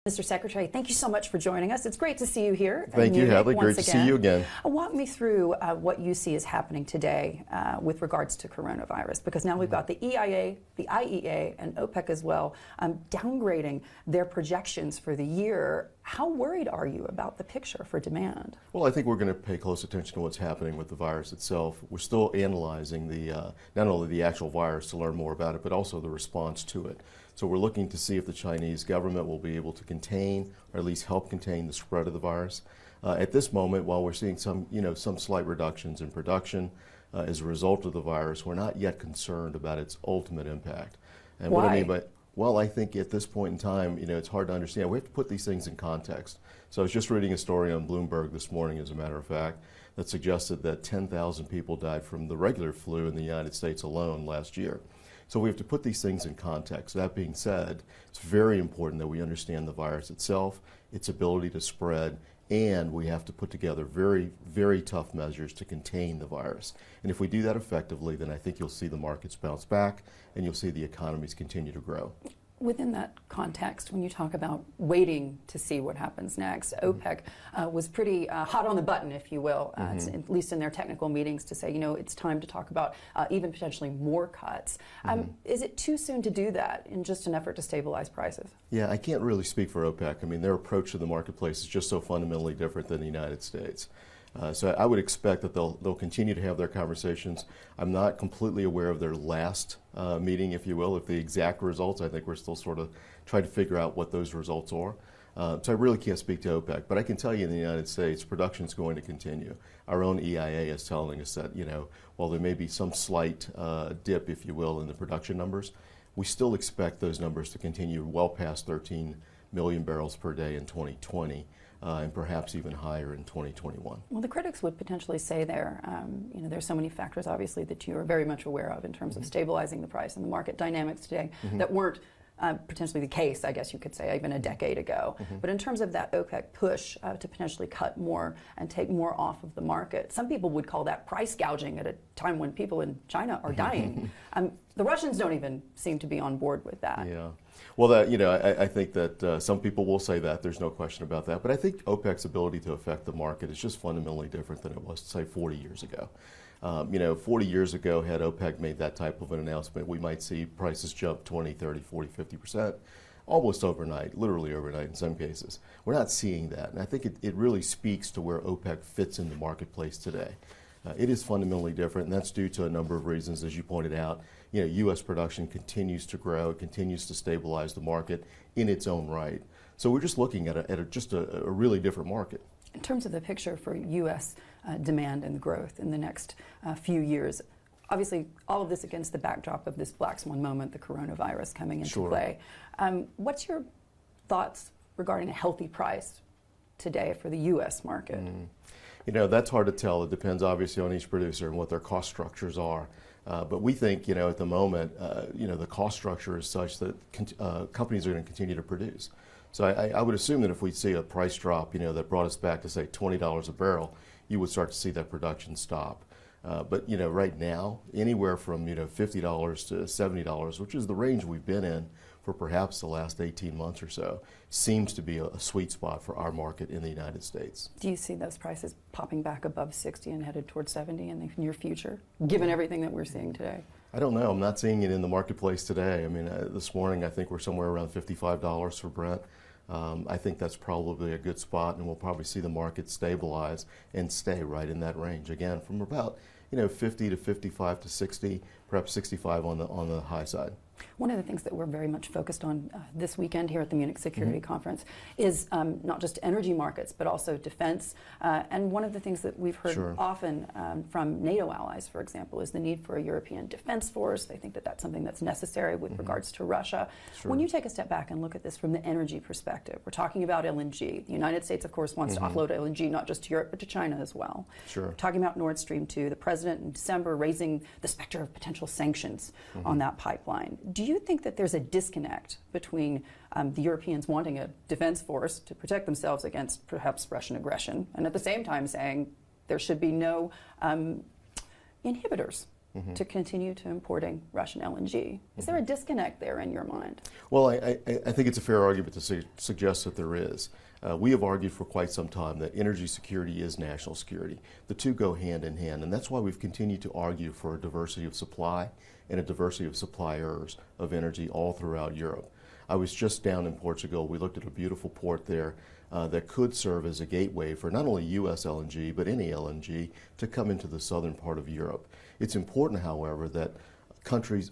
Mr. Secretary, thank you so much for joining us. It's great to see you here. Thank you, Hadley. Great to see you again. Walk me through what you see is happening today with regards to coronavirus, because now we've got the EIA, the IEA, and OPEC as well downgrading their projections for the year. How worried are you about the picture for demand? Well, I think we're going to pay close attention to what's happening with the virus itself. We're still analyzing the not only the actual virus to learn more about it, but also the response to it. So we're looking to see if the Chinese government will be able to contain, or at least help contain, the spread of the virus. At this moment, while we're seeing some slight reductions in production as a result of the virus, we're not yet concerned about its ultimate impact. And Why? what I mean by, well, I think at this point in time, it's hard to understand. We have to put these things in context. So I was just reading a story on Bloomberg this morning, as a matter of fact, that suggested that 10,000 people died from the regular flu in the United States alone last year. So we have to put these things in context. That being said, it's very important that we understand the virus itself, its ability to spread, and we have to put together very, very tough measures to contain the virus. And if we do that effectively, then I think you'll see the markets bounce back and you'll see the economies continue to grow. Within that context, when you talk about waiting to see what happens next, OPEC was pretty hot on the button, if you will, at least in their technical meetings, to say, it's time to talk about even potentially more cuts. Is it too soon to do that in just an effort to stabilize prices? Yeah, I can't really speak for OPEC. I mean, their approach to the marketplace is just so fundamentally different than the United States. So I would expect that they'll continue to have their conversations. I'm not completely aware of their last meeting, if you will, if the exact results. I think we're still sort of trying to figure out what those results are. So I really can't speak to OPEC, but I can tell you in the United States, production is going to continue. Our own EIA is telling us that, while there may be some slight dip, if you will, in the production numbers, we still expect those numbers to continue well past 13 million barrels per day in 2020. And perhaps even higher in 2021. Well, the critics would potentially say there's so many factors, obviously, that you are very much aware of in terms of stabilizing the price and the market dynamics today that weren't potentially the case, I guess you could say, even a decade ago. But in terms of that OPEC push to potentially cut more and take more off of the market, some people would call that price gouging at a time when people in China are dying. The Russians don't even seem to be on board with that. Yeah. Well, I think that some people will say that. There's no question about that. But I think OPEC's ability to affect the market is just fundamentally different than it was, say, 40 years ago. 40 years ago, had OPEC made that type of an announcement, we might see prices jump 20, 30, 40, 50%, almost overnight, literally overnight in some cases. We're not seeing that. And I think it really speaks to where OPEC fits in the marketplace today. It is fundamentally different, and that's due to a number of reasons, as you pointed out. U.S. production continues to grow, it continues to stabilize the market in its own right. So we're just looking at just a really different market. In terms of the picture for U.S. Demand and growth in the next few years, obviously all of this against the backdrop of this black swan moment, the coronavirus coming into play. What's your thoughts regarding a healthy price today for the U.S. market? That's hard to tell. It depends obviously on each producer and what their cost structures are. But we think, at the moment, the cost structure is such that companies are going to continue to produce. So I would assume that if we see a price drop, that brought us back to, say, $20 a barrel, you would start to see that production stop. But, right now, anywhere from, $50 to $70, which is the range we've been in for perhaps the last 18 months or so, seems to be a sweet spot for our market in the United States. Do you see those prices popping back above 60 and headed towards 70 in the near future, given everything that we're seeing today? I don't know. I'm not seeing it in the marketplace today. I mean, this morning I think we're somewhere around $55 for Brent. I think that's probably a good spot, and we'll probably see the market stabilize and stay right in that range again from about 50 to 55 to 60, perhaps 65 on the high side. One of the things that we're very much focused on this weekend here at the Munich Security Conference is not just energy markets, but also defense. And one of the things that we've heard often from NATO allies, for example, is the need for a European defense force. They think that that's something that's necessary with regards to Russia. When you take a step back and look at this from the energy perspective, we're talking about LNG. The United States, of course, wants to offload LNG not just to Europe, but to China as well. We're talking about Nord Stream 2. The president in December raising the specter of potential sanctions on that pipeline. Do you think that there's a disconnect between the Europeans wanting a defense force to protect themselves against perhaps Russian aggression, and at the same time saying there should be no inhibitors to continue to importing Russian LNG. Is there a disconnect there in your mind? Well, I think it's a fair argument to suggest that there is. We have argued for quite some time that energy security is national security. The two go hand in hand, and that's why we've continued to argue for a diversity of supply and a diversity of suppliers of energy all throughout Europe. I was just down in Portugal. We looked at a beautiful port there that could serve as a gateway for not only U.S. LNG, but any LNG to come into the southern part of Europe. It's important, however, that countries,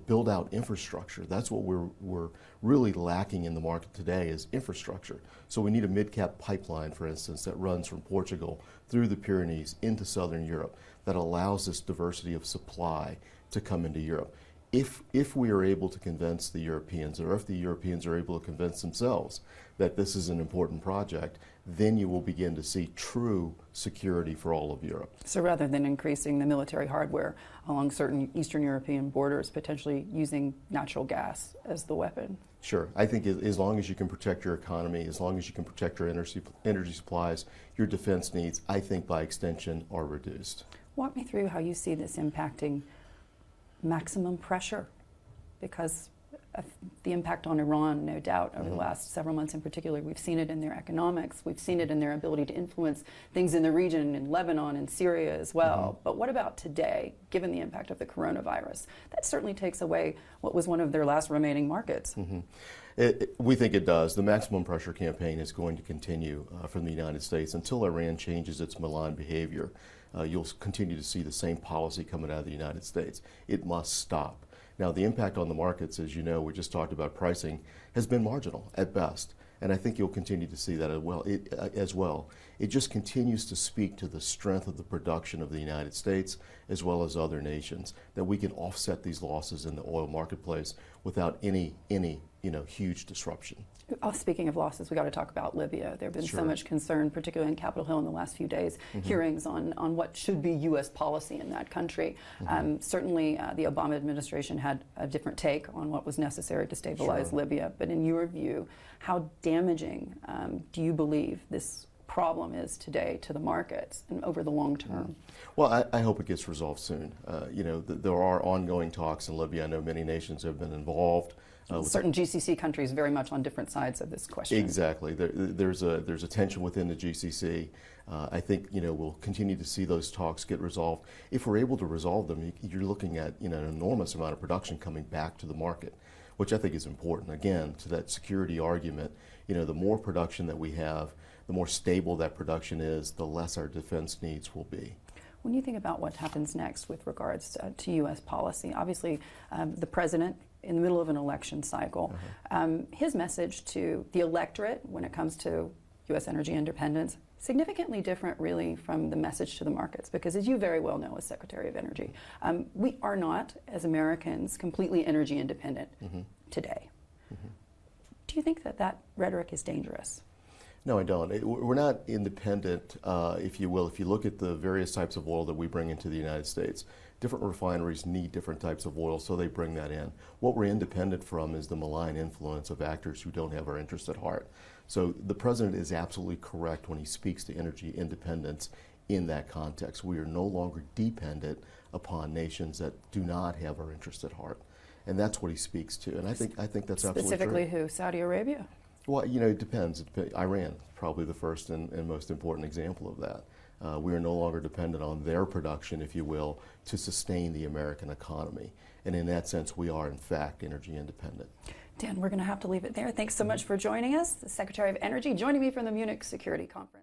build out infrastructure. That's what we're really lacking in the market today is infrastructure. So we need a mid-cap pipeline, for instance, that runs from Portugal through the Pyrenees into southern Europe that allows this diversity of supply to come into Europe. If we are able to convince the Europeans, or if the Europeans are able to convince themselves that this is an important project, then you will begin to see true security for all of Europe. So rather than increasing the military hardware along certain Eastern European borders, potentially using natural gas as the weapon? Sure. I think as long as you can protect your economy, as long as you can protect your energy supplies, your defense needs, I think by extension, are reduced. Walk me through how you see this impacting maximum pressure, because of the impact on Iran, no doubt, over the last several months in particular. We've seen it in their economics. We've seen it in their ability to influence things in the region, in Lebanon and Syria as well. But what about today, given the impact of the coronavirus? That certainly takes away what was one of their last remaining markets. We think it does. The maximum pressure campaign is going to continue from the United States until Iran changes its malign behavior. You'll continue to see the same policy coming out of the United States. It must stop. Now, the impact on the markets, as you know, we just talked about pricing, has been marginal at best. And I think you'll continue to see that as well. It just continues to speak to the strength of the production of the United States as well as other nations, that we can offset these losses in the oil marketplace without any huge disruption. Speaking of losses, we got to talk about Libya. There have been so much concern, particularly in Capitol Hill in the last few days, hearings on what should be U.S. policy in that country. Certainly, the Obama administration had a different take on what was necessary to stabilize Libya. But in your view, how damaging do you believe this problem is today to the markets and over the long term? Well, I hope it gets resolved soon. There are ongoing talks in Libya. I know many nations have been involved. Certain GCC countries very much on different sides of this question. Exactly. There's a tension within the GCC. I think we'll continue to see those talks get resolved. If we're able to resolve them, you're looking at an enormous amount of production coming back to the market, which I think is important. Again, to that security argument, the more production that we have, the more stable that production is, the less our defense needs will be. When you think about what happens next with regards to U.S. policy, obviously the president, in the middle of an election cycle, his message to the electorate when it comes to U.S. energy independence, significantly different really from the message to the markets, because as you very well know as Secretary of Energy, we are not, as Americans, completely energy independent today. Do you think that rhetoric is dangerous? No, I don't. We're not independent, if you will. If you look at the various types of oil that we bring into the United States, different refineries need different types of oil, so they bring that in. What we're independent from is the malign influence of actors who don't have our interest at heart. So the president is absolutely correct when he speaks to energy independence in that context. We are no longer dependent upon nations that do not have our interest at heart. And that's what he speaks to. And I think that's absolutely true. Specifically who? Saudi Arabia? Well, it depends. Iran, probably the first and most important example of that. We are no longer dependent on their production, if you will, to sustain the American economy. And in that sense, we are, in fact, energy independent. Dan, we're going to have to leave it there. Thanks so much for joining us. The Secretary of Energy joining me from the Munich Security Conference.